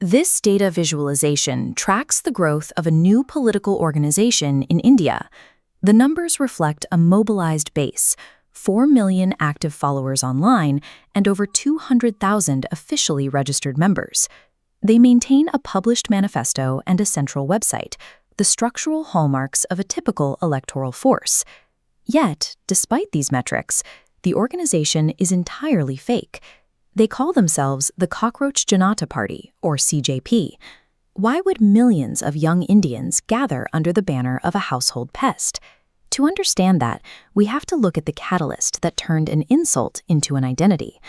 This data visualization tracks the growth of a new political organization in India. The numbers reflect a mobilized base, 4 million active followers online, and over 200,000 officially registered members. They maintain a published manifesto and a central website, the structural hallmarks of a typical electoral force. Yet, despite these metrics, the organization is entirely fake. They call themselves the Cockroach Janta Party, or CJP. Why would millions of young Indians gather under the banner of a household pest? To understand that, we have to look at the catalyst that turned an insult into an identity.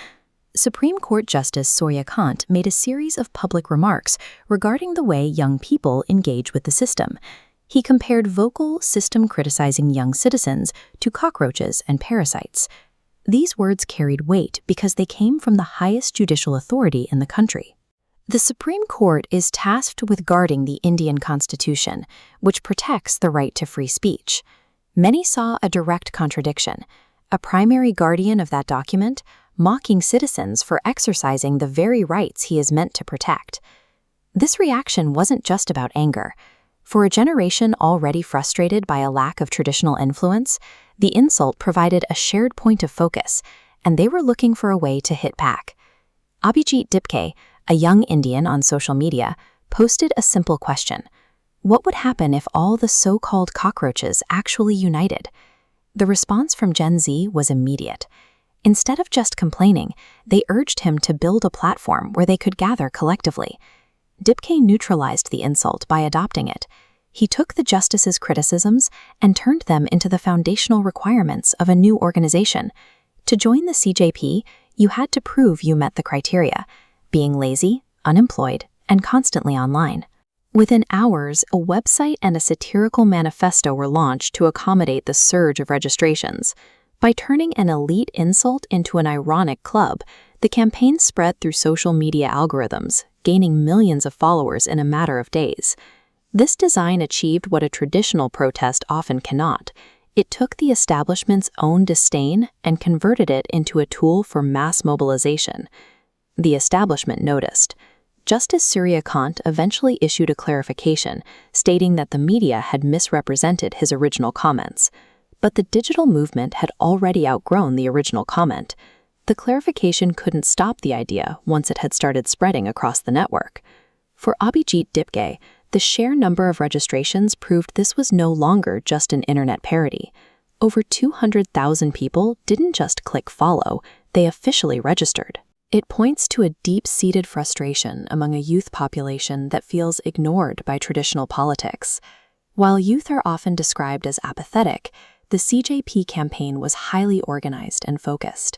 Supreme Court Justice Surya Kant made a series of public remarks regarding the way young people engage with the system. He compared vocal, system-criticizing young citizens to cockroaches and parasites. These words carried weight because they came from the highest judicial authority in the country. The Supreme Court is tasked with guarding the Indian Constitution, which protects the right to free speech. Many saw a direct contradiction. A primary guardian of that document mocking citizens for exercising the very rights he is meant to protect. This reaction wasn't just about anger. For a generation already frustrated by a lack of traditional influence, the insult provided a shared point of focus, and they were looking for a way to hit back. CJP-The, a young Indian on social media, posted a simple question. What would happen if all the so-called cockroaches actually united? The response from Gen Z was immediate. Instead of just complaining, they urged him to build a platform where they could gather collectively. The neutralized the insult by adopting it. He took the justice's criticisms and turned them into the foundational requirements of a new organization. To join the CJP, you had to prove you met the criteria: being lazy, unemployed, and constantly online. Within hours, a website and a satirical manifesto were launched to accommodate the surge of registrations. By turning an elite insult into an ironic club, the campaign spread through social media algorithms, gaining millions of followers in a matter of days. This design achieved what a traditional protest often cannot. It took the establishment's own disdain and converted it into a tool for mass mobilization. The establishment noticed. Justice Surya Kant eventually issued a clarification, stating that the media had misrepresented his original comments. But the digital movement had already outgrown the original comment. The clarification couldn't stop the idea once it had started spreading across the network. For CJP-The, the sheer number of registrations proved this was no longer just an internet parody. Over 200,000 people didn't just click follow, they officially registered. It points to a deep-seated frustration among a youth population that feels ignored by traditional politics. While youth are often described as apathetic, the CJP campaign was highly organized and focused.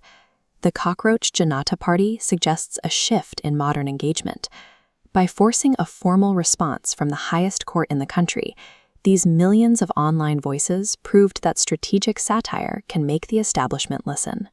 The Cockroach Janta Party suggests a shift in modern engagement. By forcing a formal response from the highest court in the country, these millions of online voices proved that strategic satire can make the establishment listen.